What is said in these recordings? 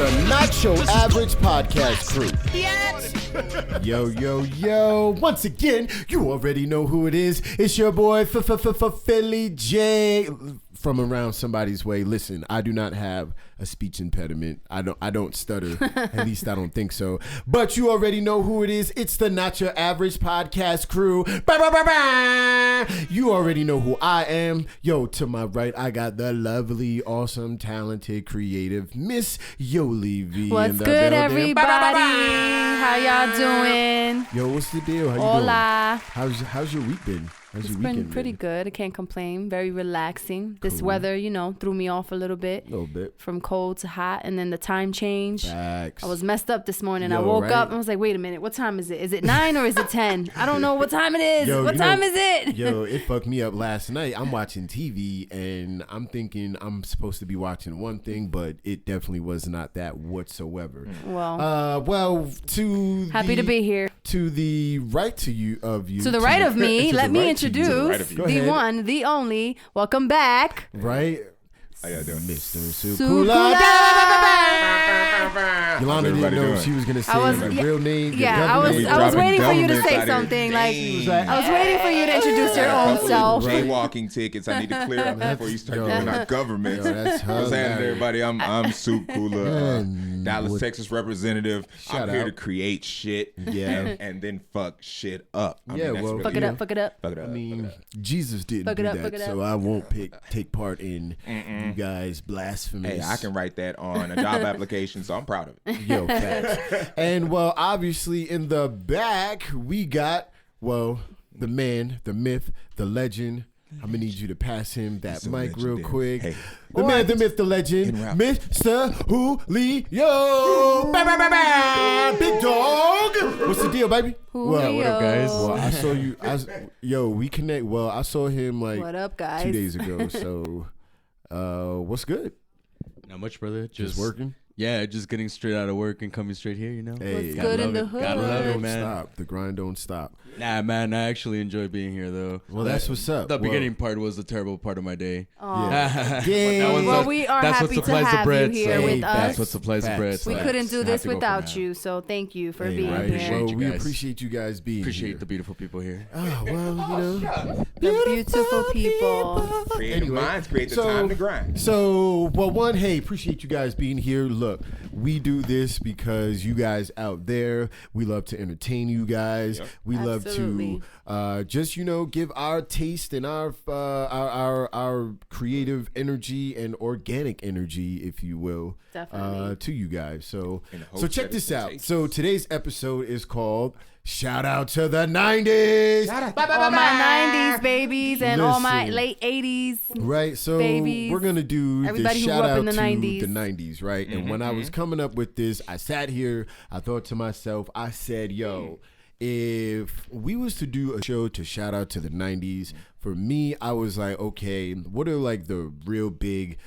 the Not So Average podcast crew. Yes. Yo, yo, yo. Once again, you already know who it is. It's your boy, Philly J. From around somebody's way. Listen, I do not have a speech impediment. I don't stutter. At least I don't think so. But you already know who it is. It's the Not Your Average podcast crew. You already know who I am. Yo, to my right, I got the lovely, awesome, talented, creative Miss Yoli V. What's good, everybody? How y'all doing? Yo, what's the deal? How you Hola. doing? How's your week been? How's It's your been weekend pretty good. I can't complain. Very relaxing. This Cool. weather, threw me off a little bit. A little bit. From cold to hot, and then the time change. Facts. I was messed up this morning. I Yo, woke right? up and I was like, wait a minute, what time is it? Is it 9 or is it 10? I don't know what time it is. Yo, what time is it? Yo, it fucked me up last night. I'm watching TV and I'm thinking I'm supposed to be watching one thing, but it definitely was not that whatsoever. Well, happy to be here. To the right to you. To the right of me, let me introduce Go the ahead. one, the only. Welcome back. Right? How y'all doing? Mr. Sukula. Yolanda didn't know doing? she was gonna say I was- my real name. your Yeah, I was government. waiting for you to governments say out here. something. Like, Dang. I was waiting for you to introduce your own self. Jaywalking tickets. I need to clear up before you start Yo. giving out governments. Yo, that's What's happening, hilarious. everybody? I'm Sue Kula, Man, Dallas, what- Texas representative. Shout I'm here out. to create shit, Yeah. and then fuck shit up. I Yeah, mean, that's well, really Fuck it up, fuck it up. Fuck it up. I fuck mean, it up. Jesus didn't Fuck do it up, that, fuck it so up. I won't take part in you guys blasphemous. Hey, I can write that on a job application, so I'm proud of it. Yo, facts. And well, obviously in the back we got the man, the myth, the legend. I'm gonna need you to pass him that So mic real legendary. quick. Hey. The man, the myth, the legend, In rap. Mr. Julio. Big dog. What's the deal, baby? Julio. what up, guys? Well, I saw you. We connect. Well, I saw him like What up, guys? 2 days ago. So, what's good? Not much, brother. Just working. Yeah, just getting straight out of work and coming straight here, Hey, What's Gotta good in love the it. hood? Gotta love it, don't man. stop. The grind don't stop. Nah, man, I actually enjoy being here, though. Well, that's what's up. The Well, beginning part was the terrible part of my day. Aw. Yeah. But Yeah. that was Well, the- we are that's happy what to supplies the have bread, you here so with Facts. us. That's what supplies the bread. Facts. We so couldn't do have this to go for without that. you, so thank you for Hey, being right. here. Appreciate Well, you we guys. appreciate you guys being Appreciate here. the beautiful people here. Oh, well, The beautiful people. Creative Anyway, minds create the so- time to grind. So, well, hey, appreciate you guys being here. Look, we do this because you guys out there, we love to entertain you guys. Yep. We Absolutely. love to just give our taste and our creative energy and organic energy, if you will, Definitely. to you guys. So, In the hope so check that this it's out. contagious. So today's episode is called Shout Out to the 90's. All my 90s babies and all my Listen. late 80s. Right, so Babies. we're gonna do Everybody the who shout grew up out in the to 90s. the 90s, right? And when I was coming up with this, I sat here, I thought to myself, I said, yo, if we was to do a show to shout out to the 90s, for me, I was like, okay, what are like the real big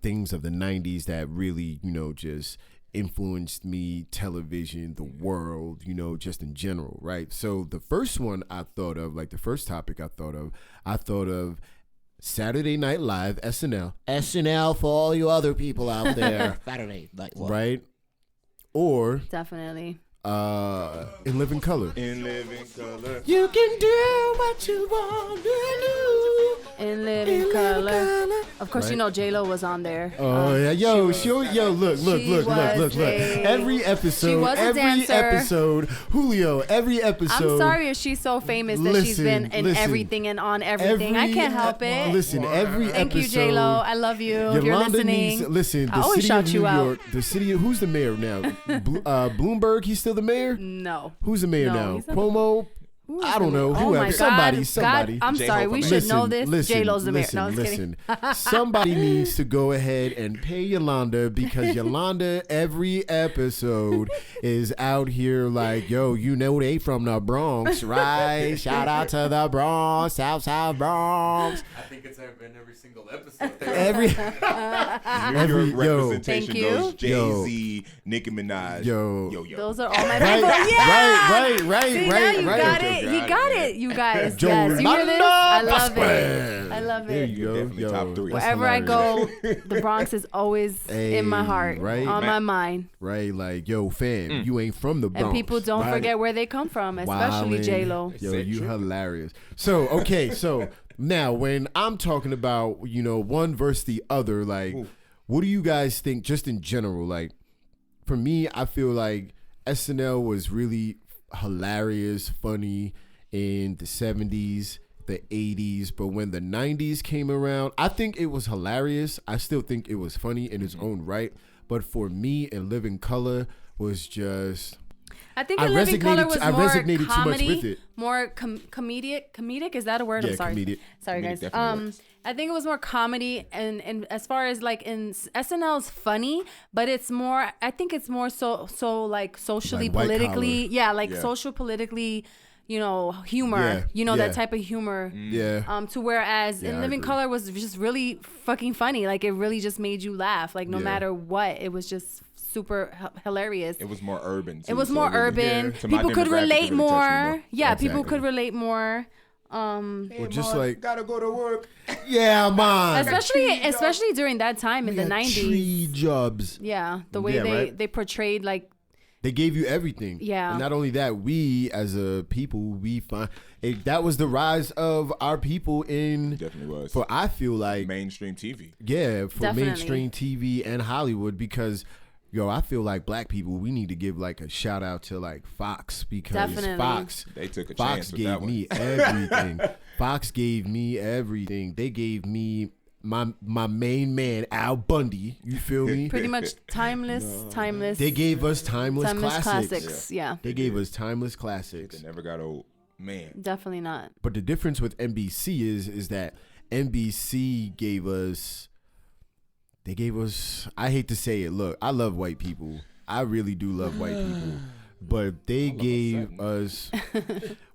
things of the 90s that really, just influenced me, television, the world, just in general, right? So the first one I thought of, like the first topic I thought of Saturday Night Live, SNL for all you other people out there, Saturday night. What? right? Or Definitely. In Living Color. In living color. You can do what you want to do. In living color. Color. Of course, Right. J-Lo was on there. Oh yeah, yo, look. was a- Every She episode, was a dancer. Julio, every episode. I'm sorry if she's so famous that she's been in listen. everything and on everything. I can't help it. Listen, every Thank you, episode. J-Lo. I love you. If you're Yolanda listening. needs listen. I The always city shout of you New out. York. The city. Who's the mayor now? Bloomberg. He's still the mayor. No. Who's the mayor No, now? he's not- Cuomo. Who is I don't the know. mayor? Whoever. Oh my Somebody. God. Somebody. God, I'm J-Hope sorry. We for should mayor. know this. J-Lo's the mayor. No, I was listen. kidding. Somebody needs to go ahead and pay Yolanda because Yolanda every episode is out here like, yo, they from the Bronx, right? Shout out to the Bronx, South Bronx. I think it's been every single episode. Every New York yo. representation Thank you. goes Jay-Z, Nicki Minaj. Yo. Yo. Those are all my Right, people. Yeah. right. See, now you got it. He got it, you guys. Joe Yes, you hear this? I love it. Vasquez. I love There it. you go. Definitely top three. that's Wherever I hilarious. go, the Bronx is always in my Hey, heart, right? on my mind. Right, like, yo, fam, you ain't from the Bronx. And people don't right? forget where they come from, especially Wildin'. J-Lo. Yo, Said you true. hilarious. So, okay, so now when I'm talking about, one versus the other, like, what do you guys think just in general? Like, for me, I feel like SNL was really hilarious, funny in the 70s, the 80s, but when the 90s came around, I think it was hilarious. I still think it was funny in its own right, but for me, In Living Color was just... I think I In Living Color resonated- was I more resonated too much comedy, with it. more comedic. Comedic, is that a word? Yeah, I'm sorry. comedic. Sorry, Comedic guys. definitely works. I think it was more comedy, and as far as like in SNL's funny, but it's more. I think it's more so like socially, Like white politically, collar. social politically, humor. Yeah, That yeah. type of humor. Yeah. To whereas Yeah, In I Living agree. Color was just really fucking funny. Like it really just made you laugh. Like no Yeah. matter what, it was just super hilarious. It was more urban. It too, was so more really- urban. to my People could demographic, it relate really touched me more. Yeah, people Exactly. could relate more. Or just like, gotta go to work. yeah, man. Especially during that time in the 90s. Tree jobs. Yeah, the way Yeah, right? they portrayed like They gave you everything. Yeah. And not only that, we as a people, we find that was the rise of our people in. Definitely was. For I feel like mainstream TV. yeah, for Definitely. mainstream TV and Hollywood because. Yo, I feel like black people, we need to give like a shout out to like Fox because Definitely. Fox They took a Fox chance with gave that one. me everything. Fox gave me everything. They gave me my main man Al Bundy. You feel me? pretty much timeless. They gave us timeless classics. classics. Yeah, They gave us timeless classics. They never got old. Man. definitely not. But the difference with NBC is that NBC gave us. They gave us. I hate to say it. Look, I love white people. I really do love white people. But they gave us.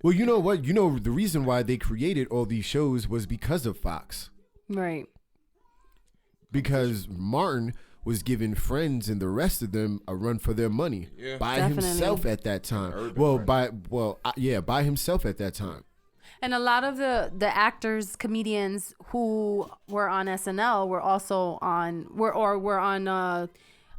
Well, you know what? The reason why they created all these shows was because of Fox. Right. Because Martin was giving Friends and the rest of them a run for their money by Definitely. himself at that time. Urban By himself at that time. And a lot of the actors, comedians who were on SNL were also on were on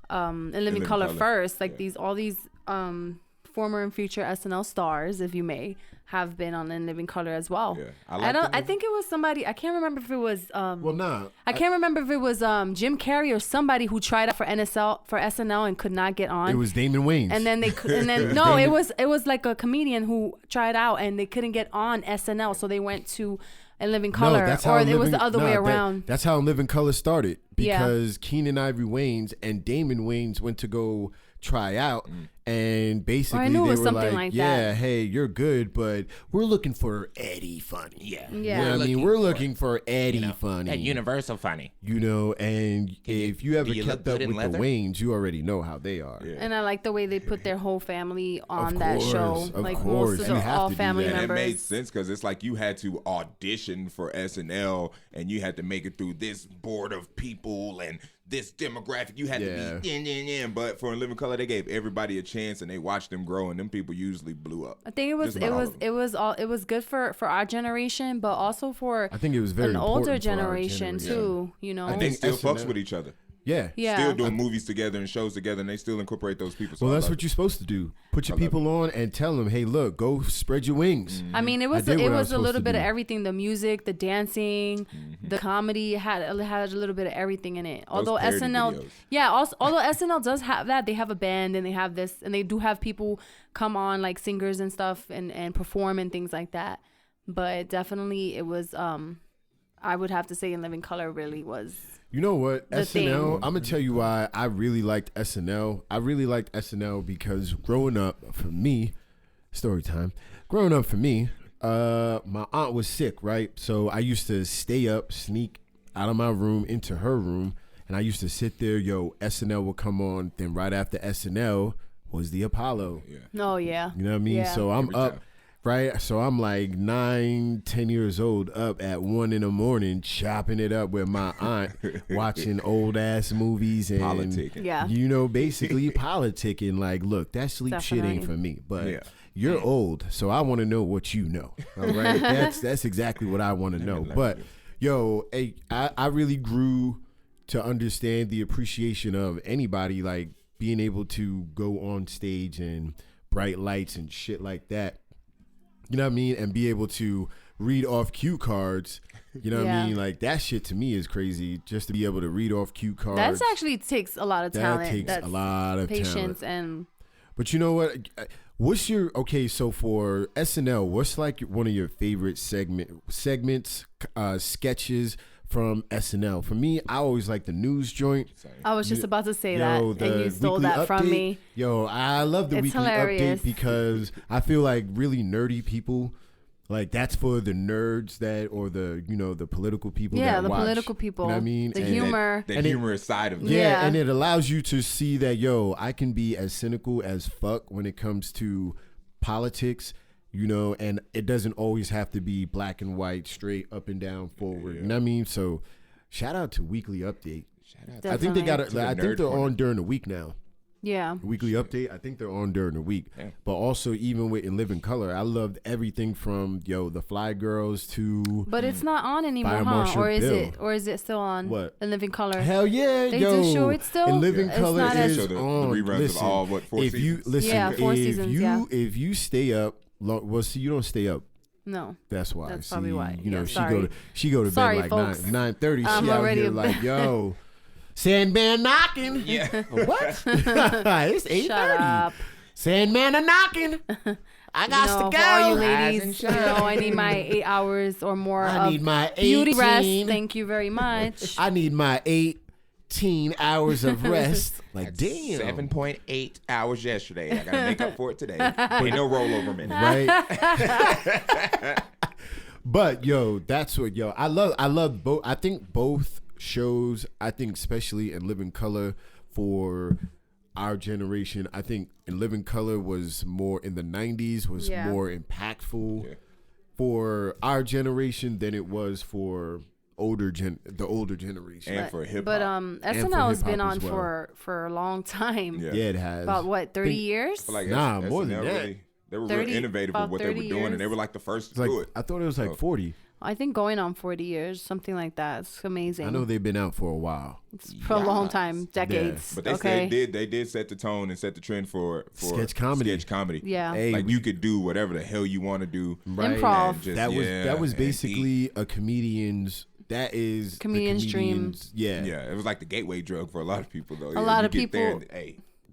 In Living Color first. Like all these former and future SNL stars, if you may, have been on In Living Color as well. Yeah. I think it was somebody. I can't remember if it was. I can't remember if it was Jim Carrey or somebody who tried out for SNL and could not get on. It was Damon Wayans. And then it was like a comedian who tried out and they couldn't get on SNL, so they went to In Living Color, or it was the other way around. That's how In Living Color started Yeah. because Keenan Ivory Wayans and Damon Wayans went to go try out, and basically knew it they was were something like, like "Yeah, that. hey, you're good, but we're looking for Eddie Funny." Yeah. You know what I mean, we're looking for Eddie Funny. That Universal funny. And if you ever do you kept look up good in with the leather? Wayans, you already know how they are. Yeah. And I like the way they put their whole family on that course, show. of Like course. most of You the have all to do family that. And it members. made sense because it's like you had to audition for SNL and you had to make it through this board of people and this demographic. You had to be in. But for In Living Color, they gave everybody a chance and they watched them grow, and them people usually blew up. I think it was good for our generation, but also for I think it was very an older important for our generation too. You know, And they still SNL fucks with each other. Yeah. yeah. Still doing movies together and shows together, and they still incorporate those people. So Well, I that's love what you're supposed to do. Put your people on and tell them, "Hey, look, go spread your wings." I mean, it was did what I was a supposed little to bit of do. everything: the music, the dancing, the comedy. It had a little bit of everything in it. Although parody SNL, videos. although SNL does have that, they have a band and they have this, and they do have people come on like singers and stuff and perform and things like that. But definitely, it was. I would have to say, In Living Color really was. You know what? The thing. SNL, I'm going to tell you why I really liked SNL. I really liked SNL because growing up, for me, story time, growing up for me, my aunt was sick, right? So I used to stay up, sneak out of my room into her room, and I used to sit there, SNL would come on, then right after SNL was the Apollo. Oh yeah. You know what I mean? Yeah. So I'm Every up, time. right? So I'm like 9, 10 years old, up at 1 a.m, chopping it up with my aunt, watching old ass movies and Politicking. Yeah. basically politicking. Like, look, that sleep shit ain't Definitely. for me. But Yeah. You're old, so I want to know what you know. All right, that's exactly what I want to know. But yo, I really grew to understand the appreciation of anybody like being able to go on stage and bright lights and shit like that. You know what I mean? And be able to read off cue cards. You know what I mean? Like that shit to me is crazy. Just to be able to read off cue cards. That actually takes a lot of talent. That takes a lot of patience talent. and. But you know what? What's your so for SNL? What's like one of your favorite segments, sketches from SNL? For me, I always like the news joint. I was just about to say that, and you stole that from me. Yo, I love the weekly hilarious. update because I feel like really nerdy people. Like that's for the nerds or the political people. Yeah, that the watch, political people. You know what I mean? The humor. The humorous side of it. Yeah, and it allows you to see that, I can be as cynical as fuck when it comes to politics, and it doesn't always have to be black and white, straight up and down, forward. You know what I mean? So shout out to Weekly Update. I think they got I think they're on during the week now. Yeah. Weekly Update. I think they're on during the week. Yeah. But also even with In Living Color, I loved everything from the Fly Girls to. But it's not on anymore, huh? Or is it still on? What? In Living Color. Hell yeah, they do show it still. In Living Color is the on. reruns Listen, of all 4 seasons. Yeah, 4 seasons. If you stay up, you don't stay up. No. That's why. That's probably why. She go to bed like 9:30. She out here like, yo. Sandman knocking. Yeah. What? It's 8:30. Shut up. Sandman a knocking. I got to go. For all you ladies, I need my 8 hours or more need my beauty rest. Thank you very much. I need my 18 hours of rest. Like, damn. 7.8 hours yesterday. I got to make up for it today. Ain't no rollover minute. Right? But, that's what, I love both. I think both shows, especially In Living Color for our generation, I think In Living Color was more in the 90s, was more impactful for our generation than it was for the older generation. And for hip hop. But SNL has been on for a long time. Yeah, it has. About what, 30 years? Like more than that. They were real innovative with what they were doing, and they were like the first to do it. I thought it was like 40. I think going on 40 years, something like that. It's amazing. I know they've been out for a while. It's for a long time, decades. Yeah. But they did set the tone and set the trend for sketch comedy. Yeah. Hey, like you could do whatever the hell you want to do. Right. Improv. Just, that was basically a comedian's. That is comedian's dream. Yeah. Yeah. It was like the gateway drug for a lot of people, though. A lot of people.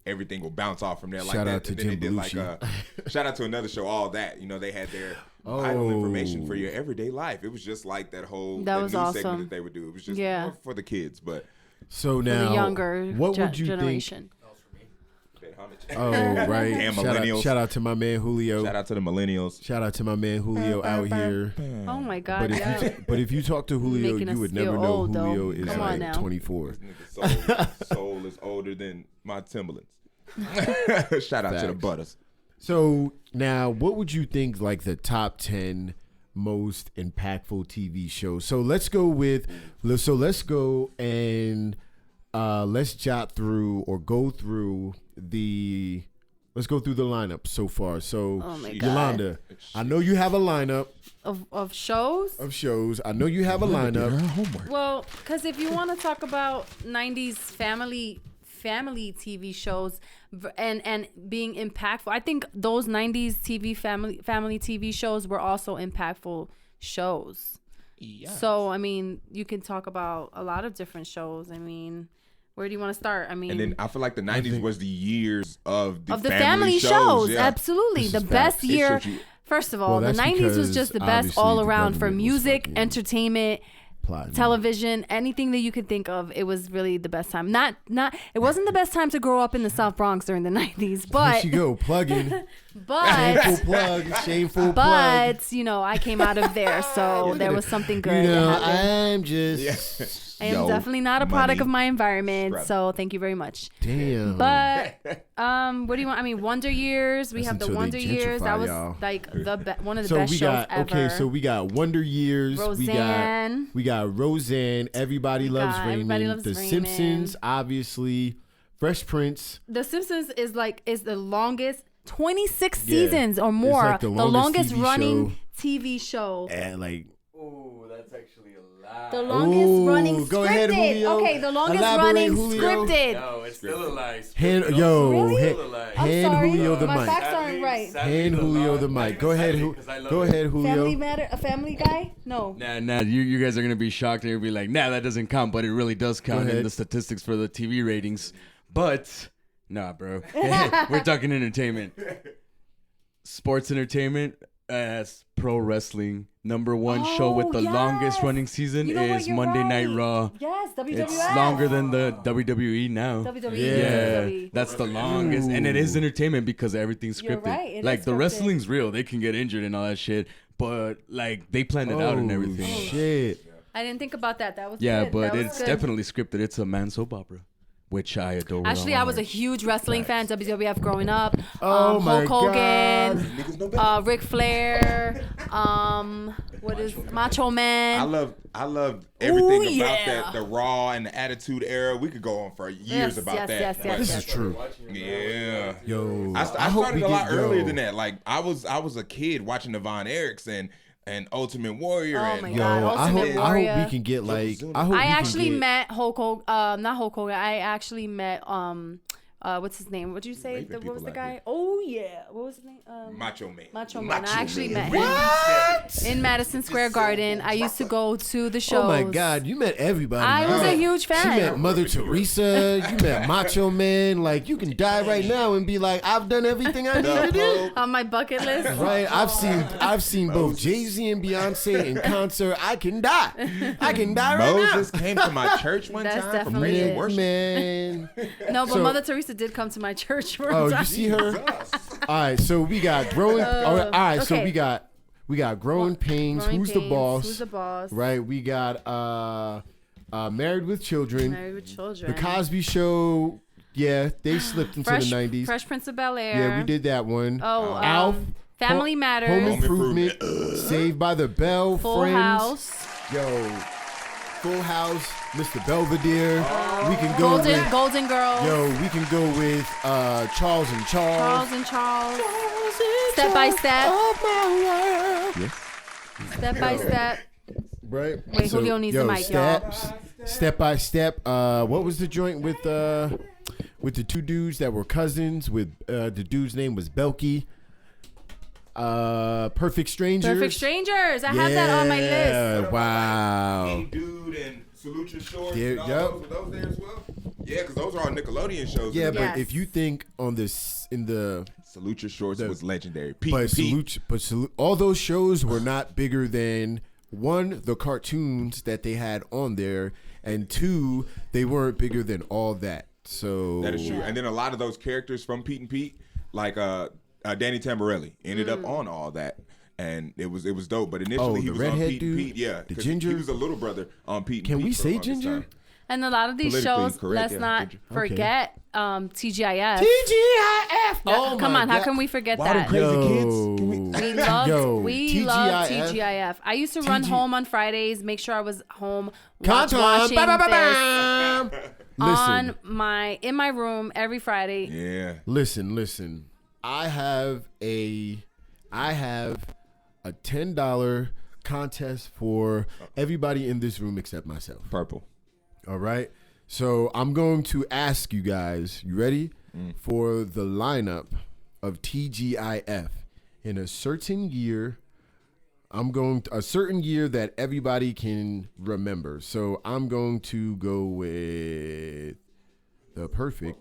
Everything will bounce off from there. Like shout that. out to and then Jim they did Belushi. Shout out to another show, All That. They had their vital information for your everyday life. It was just like that whole news awesome. segment that they would do. It was just more for the kids. But so now, for the younger what would you generation. Think? Oh, right. Damn millennials. Shout out to my man Julio. Shout out to the millennials. Shout out to my man Julio out here. Oh my God. But if you talk to Julio, you would never know Julio is like 24. Soul is older than my Timberlands. Shout out to the Butters. So now, what would you think like the top 10 most impactful TV shows? So let's go and let's jot through or go through the lineup so far. So Yolanda, I know you have a lineup of shows. I know you have a lineup. Well, because if you want to talk about 90s family TV shows and being impactful, I think those 90s family TV shows were also impactful shows. Yeah. So you can talk about a lot of different shows. Where do you want to start? And then I feel like the 90s was the years of the family shows. Yeah. Absolutely. The best year. First of all, the 90s was just the best all around for music, entertainment, television, anything that you could think of. It was really the best time. It wasn't the best time to grow up in the South Bronx during the 90s, but here she go plugging. But shameful plug. But I came out of there, so there was something good. I'm just. I am definitely not a product of my environment, so thank you very much. Damn. But what do you want? Wonder Years. We have the Wonder Years. That was like one of the best shows ever. Okay, so we got Wonder Years. Roseanne. We got Roseanne. Everybody Loves Raymond. The Simpsons, obviously. Fresh Prince. The Simpsons is the longest 26 seasons or more. It's like the longest TV running show. TV show. And like, Oh, that's actually a lie. The longest running scripted. Go ahead, Julio. Okay, the longest Elaborate, running Julio. scripted. No, it's still a lie. Hand, Scripted yo, also Really? hand, still a lie. I'm hand sorry, Julio the my mic. facts aren't right. Hand Julio the mic. Go ahead, Go ahead, Julio. Family Matter, a Family Guy? No. Nah, you guys are gonna be shocked and you'll be like, nah, that doesn't count, but it really does count in ahead. the statistics for the TV ratings. But nah, bro, we're talking entertainment, sports entertainment. As pro wrestling, number one show with the longest running season You know what? is You're Monday Night right. Raw. Yes, WWF. It's longer than the WWE now. WWE. Yeah. WWE. That's the longest, and it is entertainment because everything's You're scripted. right, it Like is the scripted. wrestling's real; they can get injured and all that shit, but like they plan it out and everything. Shit. I didn't think about that. That was Yeah, good. but That was it's good. definitely scripted. It's a man soap opera, which I adore. with Actually, all I my was a heart. huge wrestling fan, WWF growing up. Oh my Hulk Hogan, Niggas know better. Ric Flair, what is Macho Man? I love everything Ooh, about yeah. that, the Raw and the Attitude Era. We could go on for years Yes, about yes, that. yes, but- yes, This yes. is true. Yeah. Yo, I hope started we a lot get- earlier yo. than that. Like I was a kid watching the Von Erichs and Ultimate Warrior. Oh and my Yo, God, I hope, Ultimate I Warrior. hope we can get like. I hope I we can actually get- met Hulk Hogan. Not Hulk Hogan. I actually met what's his name? What'd you say? Raping What was people the out guy? here. Oh yeah. What was his name? Macho Man. Macho Man. I actually met What? him in Madison Square Garden. I used to go to the shows. Oh my God, you met everybody. I You was a met- huge fan. You met Mother Teresa. You met Macho Man. Like you can die right now and be like, I've done everything I need to do. On my bucket list. Right, I've seen both Jay-Z and Beyonce in concert. I can die right Moses came to my church one That's time for definitely praise it. and now. worship. Man, No, but So- Mother Teresa did come to my church for oh, a time. you see her? All right, so we got growing. All right, so okay. we got growing pains. Growing Who's the Pains, boss? Who's the boss? Right, we got Married with Children. Married with Children. The Cosby Show. Yeah, they slipped into Fresh, the 90s. Fresh Prince of Bel Air. Yeah, we did that one. Oh, Alf. Family Home Matters. Improvement. Saved by the Bell. Full Friends. House. Yo, Full House. Mr. Belvedere. We can go with. Golden Girls. Yo, we can go with Charles and Charles. Charles and Charles. Step by Step. Yeah. Step by Step. Right. Wait, Julio needs the mic, y'all. Step by Step. What was the joint with the two dudes that were cousins? With the dude's name was Belky. Perfect Strangers. Perfect Strangers. I have that on my list. Yeah. Wow. Hey, dude, and Salute Your Shorts. Yeah, and all yep. those, were those there as well? Yeah, because those are all Nickelodeon shows. Yeah, Yes. but if you think on this in the Salute Your Shorts was legendary. Pete, but Pete. salute, all those shows were not bigger than one, the cartoons that they had on there, and two, they weren't bigger than all that. So That is true. And then a lot of those characters from Pete and Pete, like Danny Tamborelli, ended up on all that. And it was dope. But initially he the was on redhead Pete dude? and Pete. Yeah. The 'cause ginger? He was a little brother on Pete and Can Pete. we for the say longest ginger? time. And a lot of these Politically shows, correct, let's yeah, not ginger. forget TGIF. TGIF. Come on, how can we forget Wild and that? Crazy Yo. Kids. Can we- We loved TGIF. TGIF. I used to run TG home on Fridays, make sure I was home Content. watching this Ba-ba-ba-bam. on Listen, in my room every Friday. Yeah. listen. I have a $10 contest for everybody in this room except myself. Purple. All right. So I'm going to ask you guys, you ready? For the lineup of TGIF in a certain year. A certain year that everybody can remember. So I'm going to go with the perfect.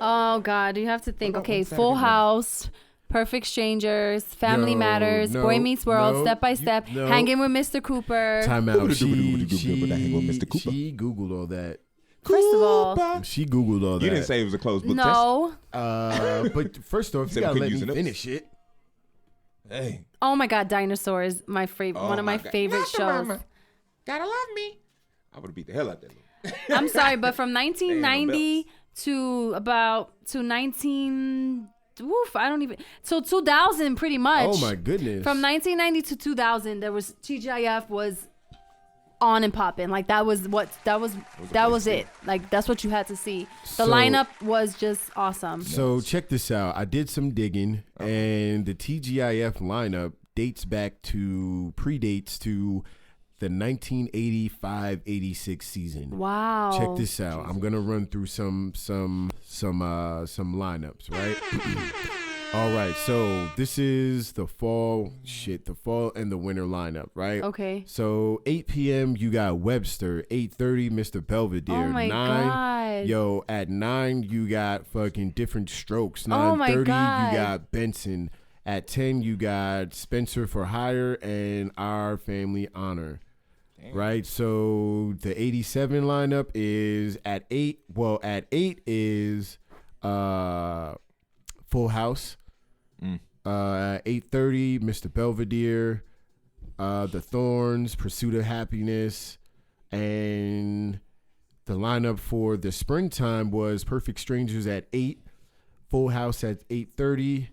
Oh God, you have to think. Okay, Full House, Perfect Strangers, Family No, Matters, no, Boy Meets World, no, Step by Step, no. Hanging with Mr. Cooper. Time out. She Mr. Cooper. Googled all that. First of all, She Googled all that. You didn't say it was a closed book no. But first off, you Said we gotta couldn't let use me the notes. finish it. test. Hey. Oh my God, Dinosaurs, my favorite, one of my God. favorite Not the shows. mama. Gotta love me. I would have beat the hell out of that. I'm sorry, but from 1990 to 19. Woof, I don't even. So 2000, pretty much. Oh my goodness. From 1990 to 2000, there was TGIF was on and popping. Like that was it. Like that's what you had to see. The lineup was just awesome. So check this out. I did some digging, and the TGIF lineup predates to the 1985-86 season. Wow. Check this out. I'm gonna run through some lineups, right? All right, so this is the fall and the winter lineup, right? Okay. So 8 p.m. you got Webster, 8:30 Mr. Belvedere, Oh my 9. God. Yo, at 9 you got fucking Different Strokes, Oh my 9:30 you God. got Benson, at 10 you got Spencer for Hire and Our Family Honor. Damn. Right? So the 87 lineup is at 8. Well, at 8 is Full House. 8:30, Mr. Belvedere, The Thorns, Pursuit of Happiness, and the lineup for the springtime was Perfect Strangers at 8, Full House at 8:30.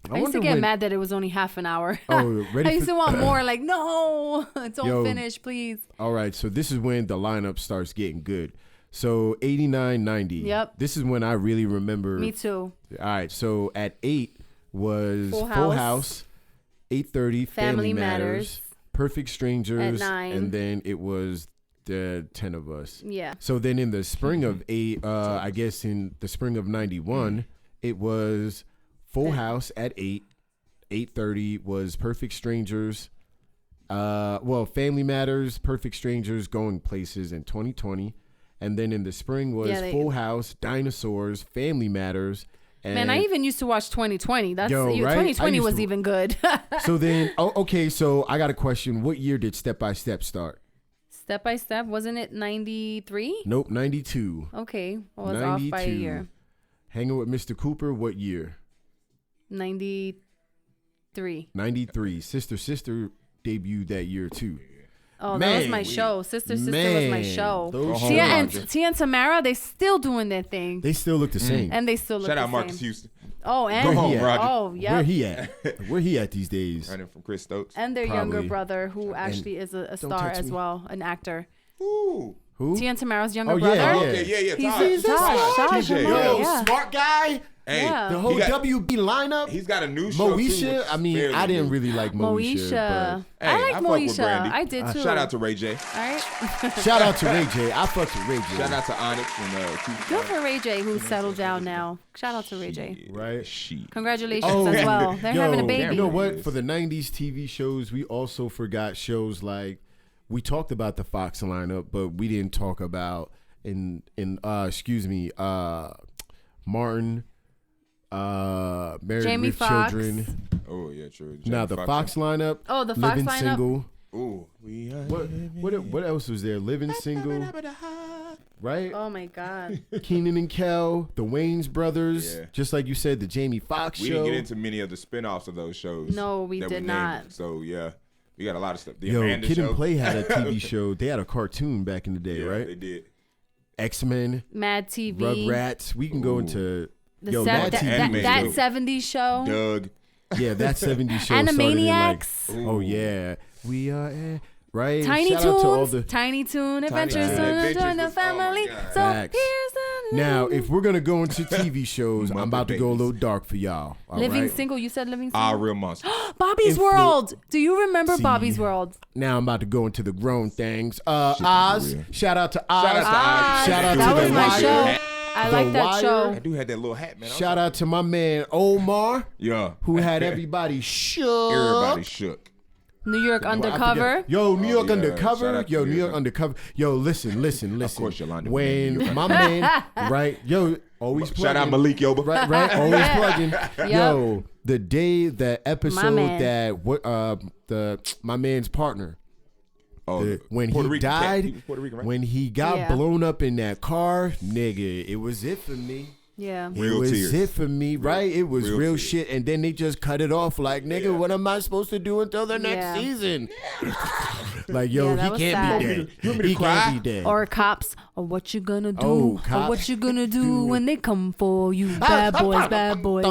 I used to get mad that it was only half an hour. Oh, I used to want more. Like, no, don't finish, please. All right, so this is when the lineup starts getting good. So 89, 90. Yep. This is when I really remember. Me too. All right, so at 8 was Full House, 8:30 Family Matters, Perfect Strangers, at 9, and then it was the 10 of Us. Yeah. So then in the spring of I guess in the spring of 91, it was Full House at 8, 8:30 was Perfect Strangers. Family Matters, Perfect Strangers, Going Places in 2020. And then in the spring was Full House, Dinosaurs, Family Matters. And man, I even used to watch 2020. Right? 2020 was even good. So then, so I got a question. What year did Step by Step start? Step by Step, wasn't it 93? Nope, 92. Okay, I was off by a year. Hanging with Mr. Cooper, what year? 93. 93. Sister debuted that year too. Oh, that was my show. Sister was my show. Tia and Tamara, they still doing their thing. They still look the same. And they still look the same. Shout out Marcus Houston. Oh, and yeah. Where he at? Where he at these days? Running from Chris Stokes. And their younger brother, who actually is a star as well, an actor. Who? Tia and Tamara's younger brother. Yeah. Okay, yeah. He's Taj. Yo, smart guy. Hey, the whole WB lineup. He's got a new show Moesha. too, I mean, I didn't really like Moesha. Hey, I like Moesha. I did too. Shout out to Ray J. All right. Shout out to Ray J. I fucked with Ray J. Shout out to Onyx and good for Ray J, who's settled down now. Shout out to Ray J. Right. Congratulations as well. They're having a baby. You know what? For the 90s TV shows, we also forgot shows like we talked about the Fox lineup, but we didn't talk about Martin. Married Jamie with Foxx. Children. Oh yeah, true. Now the Fox lineup. Oh, the Fox Living lineup. Single. Ooh, what else was there? Living Single. Right? Oh my God. Keenan and Kel, the Wayans brothers. Yeah. Just like you said, the Jamie Foxx show. We didn't get into many of the spinoffs of those shows. No, we did not. So yeah, we got a lot of stuff. The Yo, Amanda Kid show. and Play had a TV show. They had a cartoon back in the day, Yeah, right? they did. X-Men. Mad TV. Rugrats. We can go into that 70s show. Doug. Yeah, that 70s show. Animaniacs. Oh yeah, we are right. Tiny Shout Toons. out to all the Tiny Toon Adventures. Adventures The family. Oh So Facts. here's the Now, if we're gonna go into TV shows, I'm about to go a little dark for y'all. All Living right? Single. You said Living Single. Real monster. Bobby's World. Do you remember Bobby's World? Now I'm about to go into the grown things. Oz. Shout out to Oz. Shout out to Oz. Shout out That to was The my Wire. show. I like that Wire. show. That dude had that little hat, man. Shout out to my man Omar, Yeah. who had everybody shook. Everybody shook. New York Undercover. Yo, New York yeah. Shout Undercover. out to Yo, New New York York. Undercover. Yo, listen. Of course, Yolanda. When my man, right? Yo, always plugging. Shout out Malik Yoba. Right, always plugging. Yo, the episode that my man's partner. When Puerto he Rican died, cat. He was Puerto Rican, right? when he got blown up in that car, nigga, it was it for me. Yeah. It Real was tears. it for me, right? It was real real tears. shit, and then they just cut it off. Like, nigga, what am I supposed to do until the next season? Like, yo, Yeah, that he was can't sad. be dead. You want me to He cry? can't be dead. Or cops, or what you gonna do? Oh, Or cops. what you gonna do when they come for you? Bad boys, bad boys.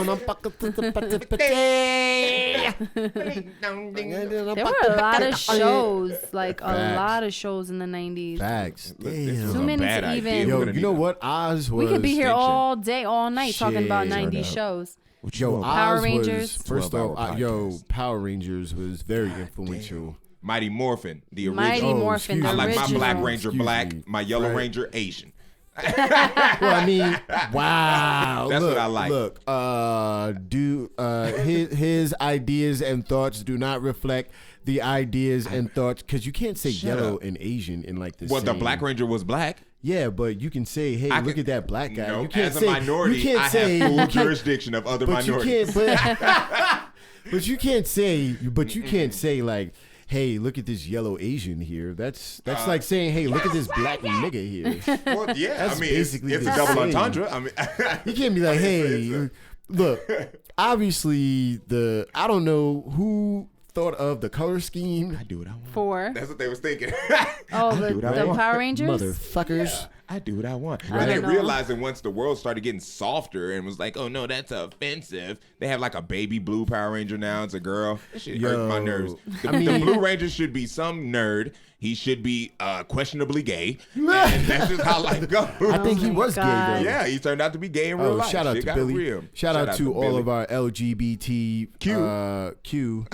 There were a lot of shows, like a Facts. lot of shows in the 90s. Facts. This was Damn. a Too many bad to idea. even- We're Yo, gonna you know need what? Oz was. We could be here Extinction. all day, all night talking about Shit. 90s Shut shows. Yo, Power Oz Rangers. was first 12-hour off. podcast. Power Rangers was very influential. Mighty Morphin, the original. Mighty Morphin, the I like my original. Black Ranger Excuse black, me. my Yellow Right. Ranger Asian. Well, I mean, wow. That's look, what I like. Look, his ideas and thoughts do not reflect the ideas and thoughts, because you can't say Shut yellow up. and Asian in like the Well, the same. Black Ranger was black. Yeah, but you can say, hey, I look can- at that black guy. No, you can't as a say minority, you can't I say have full you can't- jurisdiction of other but you minorities. can't. But you can't say. But you can't say like, hey, look at this yellow Asian here. That's like saying, hey, look at this black nigga here. Well, yeah, That's I mean, basically it's the a double same. entendre. I mean, You can't be like, hey, look. Obviously, I don't know who thought of the color scheme. I do what I want. 4. That's what they was thinking. Oh, the do what I want. Power Rangers? Motherfuckers. I do what I want. I But they don't know. realized that once the world started getting softer and was like, oh no, that's offensive. They have like a baby blue Power Ranger now. It's a girl. That shit hurt my Yo, nerves. The, I mean- the Blue Ranger should be some nerd. He should be questionably gay. And that's just how life goes. I think he my was gay God. though. Yeah, he turned out to be gay in real Oh, life. shout out Shit to got Billy. real. Shout out to all Billy. of our LGBT Q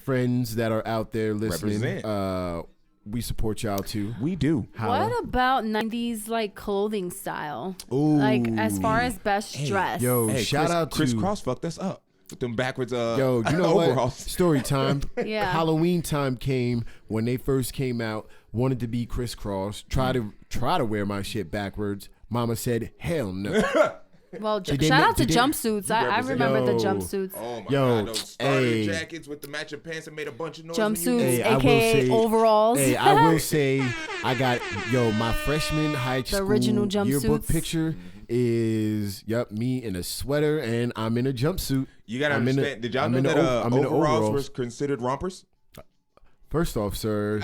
friends that are out there listening. Represent. We support y'all too. We do. Holla. What about 90s like clothing style? Ooh. Like as far as best dress. Yo, Hey, shout out to Chris Cross fucked us up with them backwards Yo, you know what? overalls. Story time. Yeah. Halloween time came when they first came out. Wanted to be crisscross. Try to wear my shit backwards. Mama said, "Hell no." Well, Did they shout make- out to did they- jumpsuits. I represent- remember the Yo. jumpsuits. Oh my Yo, god, those starter hey. jackets with the matching pants that made a bunch of noise. Jumpsuits, Hey, I will aka say- overalls. Hey, I will say, I got my freshman high school original yearbook jumpsuits. picture is me in a sweater and I'm in a jumpsuit. You gotta I'm in a- understand. Did y'all I'm know in that a- I'm in a overalls overalls. was considered rompers? First off, sir,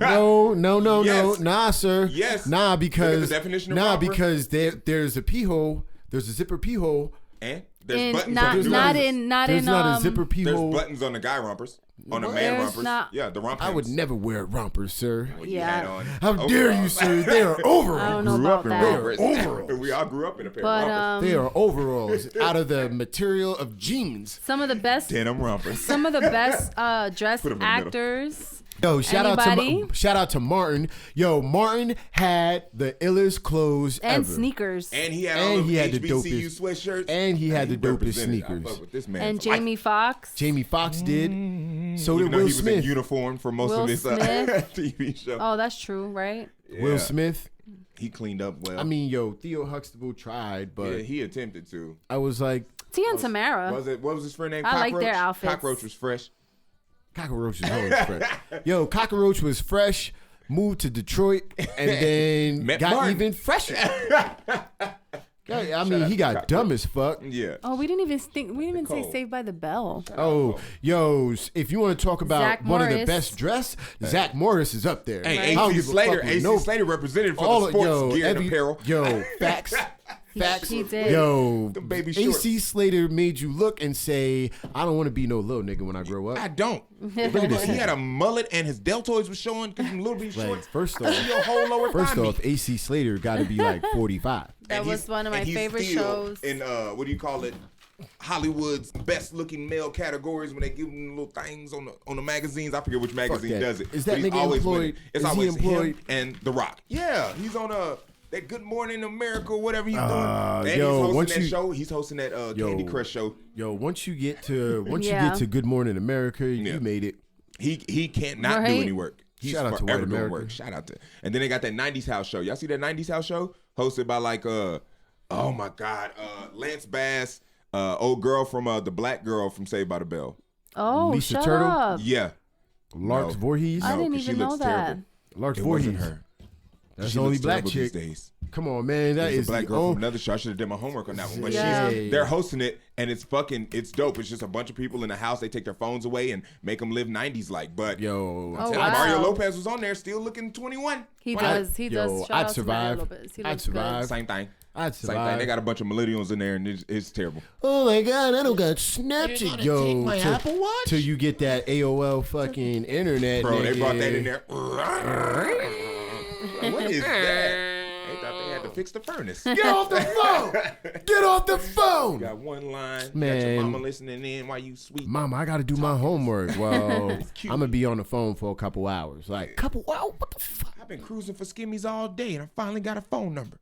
no, Yes. nah, sir, Yes. nah, Look at because the definition of nah, romper. because there's a pee hole, there's a zipper pee hole. And there's In- buttons not- on the There's not rompers. in not there's in not a zipper pee There's hole. buttons on the guy rompers. On the What? man There's rompers. not- Yeah, the romper. I would never wear rompers, sir. Yeah. How dare you, sir? They are I don't overalls. know Grew up about in that. rompers. overalls. We all grew up in a pair But of rompers. They are overalls out of the material of jeans. some of the best Denim rompers. some of the best dressed Put 'em in the middle. actors. Yo, shout Anybody? out to Martin. Yo, Martin had the illest clothes And ever. sneakers. And he had And all of he had the HBCU dopest- sweatshirts. and he had the dopest represented. I sneakers. fuck with this man And for life. Jamie Foxx. Jamie Foxx did. So Even did though Will he was in Smith. uniform for most Will of his Smith. TV show. Oh, that's true, right? Will Yeah. Smith. He cleaned up well. I mean, yo, Theo Huxtable tried, but yeah, he attempted to. I was like, Tia and Tamara. What was his friend name? I like Cockroach? their outfits. Cockroach was fresh. Cockroach was always fresh. Yo, Cockroach was fresh, moved to Detroit, and then Met got Martin. even fresher. I mean, out he to got Cockroach. dumb as fuck. Yeah. Oh, we didn't even say Cole. Saved by the Bell. Oh, yo, if you want to talk about Zach one of the Morris. best dressed, Zach Morris is up there. Hey, I don't AC give a Slater. fuck with AC no- Slater represented for all the of- sports yo, gear and every- apparel. Yo, facts. Facts. He did. Yo, Them baby AC Slater made you look and say, I don't want to be no little nigga when I grow up. I don't. Look at this. He had a mullet and his deltoids was showing because little bitty Like, shorts. first I see your whole lower First thigh off, meat. AC Slater got to be like 45. That And was he's- one of my and he's favorite still shows. In what do you call it? Hollywood's best looking male categories when they give them little things on the magazines. I forget which magazine that. does it. Is that but he's nigga always employed? winning. It's Is he always employed? him and The Rock. Yeah, he's on that Good Morning America, whatever he's doing. And yo, he's hosting once that you- show. He's hosting that Candy Crush show. Yo, once you get to Yeah. Good Morning America, Yeah. you made it. He can't not do Right. any work. He's Shout out to forever White doing America. work. Shout out to. And then they got that 90's house show. Y'all see that 90's house show hosted by like oh my god, Lance Bass, old girl from the black girl from Saved by the Bell. Oh, Lisa shut Turtle? up. Yeah, Larks No. Voorhees. I didn't 'cause she even know looks that. terrible. Larks It Voorhees. wasn't her. That's She the only looks black terrible chick. these days. Come on, man. That There's is a black the girl from another show. I should have done my homework on that one. But they're hosting it, and it's dope. It's just a bunch of people in a house. They take their phones away and make them live 90s like. But Mario Lopez was on there, still looking 21. He does. I'd survive. I'd survive. Same thing. I'd survive. Same thing. They got a bunch of millennials in there, and it's terrible. Oh my God, I don't got Snapchat. Yo, take my Apple Watch? Till you get that AOL fucking internet. Bro, nigga. they brought that in there. What is that? They thought they had to fix the furnace. Get off the phone! Get off the phone! You got one line. Man. You got your mama listening in while you sweet. Mama, I got to do my homework. Well, I'm going to be on the phone for a couple hours. Like, wow, what the fuck? I've been cruising for skimmies all day, and I finally got a phone number.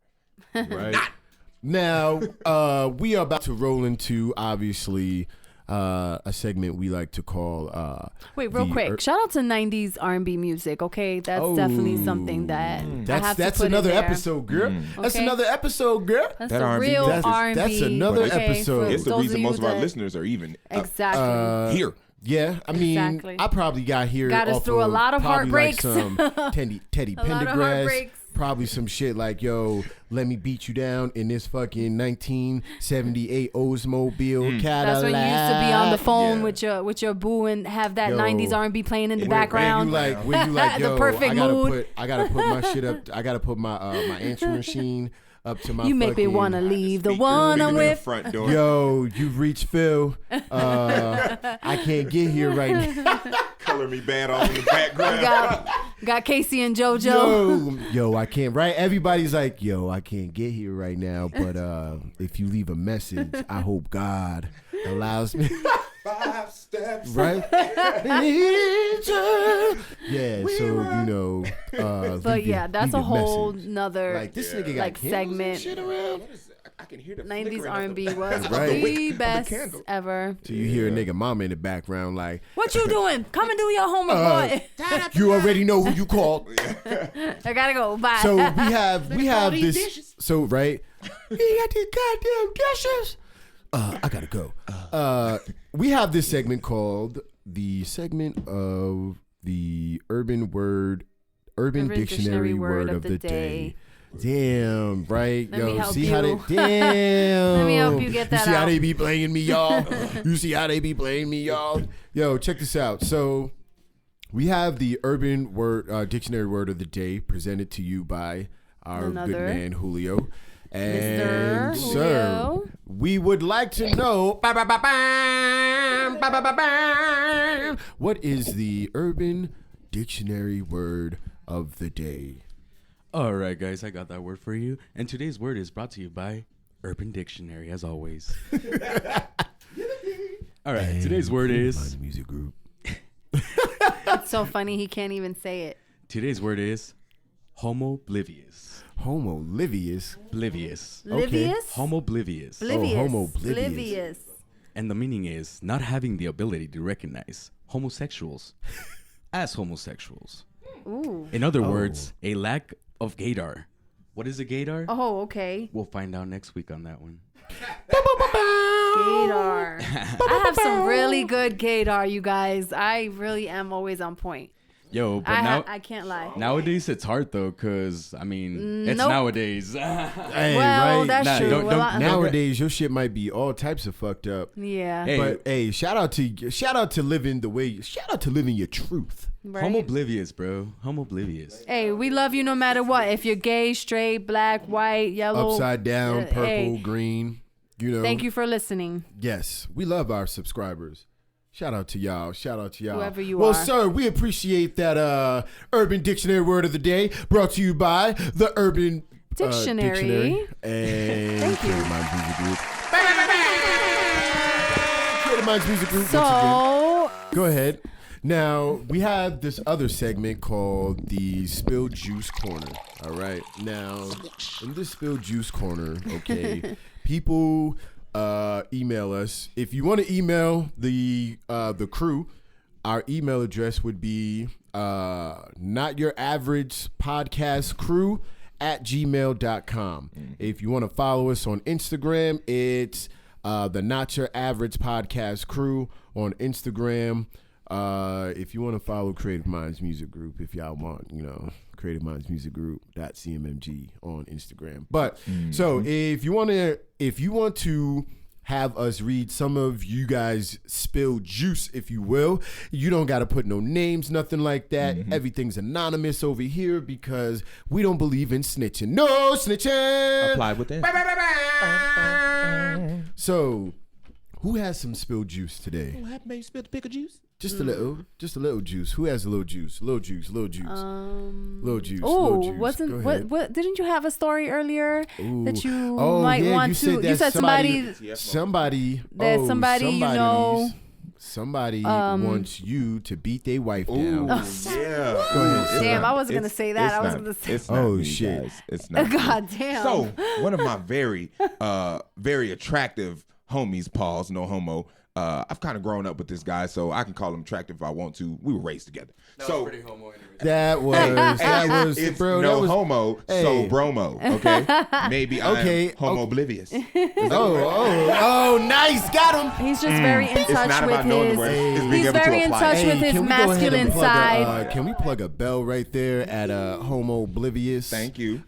Right. Now, we are about to roll into, obviously, a segment we like to call wait, real quick, shout out to 90s R&B music. Okay, that's definitely something that I have that's to put another in there. episode, girl. That's Okay. another episode, girl. That's That a R&B real music. R&B. That's another okay, episode. for It's the those reason of most of our that- listeners are even Exactly. here. Yeah, I mean, Exactly. I probably got here. Got us off through a lot of probably heartbreaks. Like some Teddy A lot of Pendergrass. heartbreaks. Probably some shit like, yo, let me beat you down in this fucking 1978 Oldsmobile Cadillac. That's when you used to be on the phone Yeah. with your boo and have that Yo. 90s R&B playing in the When background. you like, yo, The perfect I gotta mood. I gotta put my shit up. I gotta put my my answering machine up to my. You make me fucking- want to leave the Speakers one leaving I'm in the with. front door. Yo, you've reached Phil. I can't get here right now. Color me bad off in the background. Got Casey and JoJo. Yo, I can't. Right? Everybody's like, yo, I can't get here right now. But if you leave a message, I hope God allows me. 5 steps. Right? Yeah. So But yeah, that's a whole message. nother Like this nigga got like candles and segment. shit around. What is that? I can hear the 90s flickering of R&B the- was Right. the best candle. ever. So you hear a nigga mama in the background like, What you doing? Come and do your homework, boy. you already know who you called. I gotta go. Bye. So we have these this. dishes. So right, you got these goddamn dishes. I gotta go. We have this segment called the segment of the Urban Dictionary Word of the Day. Damn, right? Let me help see how they you. damn. Let me help you get that You see how out. they be playing me, y'all? You see how they be playing me, y'all? Yo, check this out. So we have the Urban Dictionary Word of the Day presented to you by our good Another. man Julio. And Mr. sir, Julio. we would like to know what is the Urban Dictionary Word of the Day? All right, guys, I got that word for you. And today's word is brought to you by Urban Dictionary, as always. All right, today's word is... Music Group. It's so funny he can't even say it. Today's word is homoblivious. Homoblivious. Oblivious. Livius? Homoblivious. Oblivious. homoblivious. Oblivious. And the meaning is not having the ability to recognize homosexuals as homosexuals. Ooh. In other words, a lack of gaydar. What is a gaydar? Oh, okay. We'll find out next week on that one. Gaydar. I have some really good gaydar, you guys. I really am always on point. Yo, but I can't lie. nowadays it's hard though, cause I mean it's Nope. nowadays. Hey, Well, right? that's Nah, true. don't- Well, don't- Nowadays, your shit might be all types of fucked up. yeah. Hey, But hey, shout out to living the way. Shout out to living your truth. Right? homoblivious, bro. Homoblivious. Hey, we love you no matter what. If you're gay, straight, black, white, yellow. Upside down, purple, hey. green. You know. Thank you for listening. Yes, we love our subscribers. Shout out to y'all. Shout out to y'all. Whoever you well, are. sir, we appreciate that Urban Dictionary Word of the Day brought to you by the Urban Dictionary. And Thank you. Creative Minds Music Group. Creative Minds Music Group. once again. So, Go ahead. Now, we have this other segment called the Spilled Juice Corner. All right. Now, in this Spilled Juice Corner, okay, people email us. If you want to email the crew, our email address would be notyouravagepodcastcrew@gmail.com. If you want to follow us on Instagram, it's the Not Your Average Podcast Crew on Instagram. If you want to follow Creative Minds Music Group, if y'all want, Creative Minds Music Group.cmmg on Instagram. But so if you want to have us read some of you guys spill juice, if you will, you don't got to put no names, nothing like that. Everything's anonymous over here because we don't believe in snitching. No snitching. Apply with that. So, who has some spilled juice today? What happened, baby? Spilled the pickle juice? Just a little juice. Who has a little juice? Little juice. Oh, what? Didn't you have a story earlier that you might want to? You said somebody wants you to beat their wife down. Yeah. Go ahead. Damn, I wasn't gonna say that. I was gonna say. It's not me, shit. Guys. It's not. God damn. So one of my very, very attractive homies, Pauls, no homo. I've kind of grown up with this guy, so I can call him attractive if I want to. We were raised together. That was pretty homo anyway. That was it's bro. No that was, homo, hey. so bromo. Okay, maybe I'm homo oblivious. Oh, nice, got him. He's just very in touch with his. He's He's very in touch with his masculine side. Can we plug a bell right there at homo oblivious? Thank you.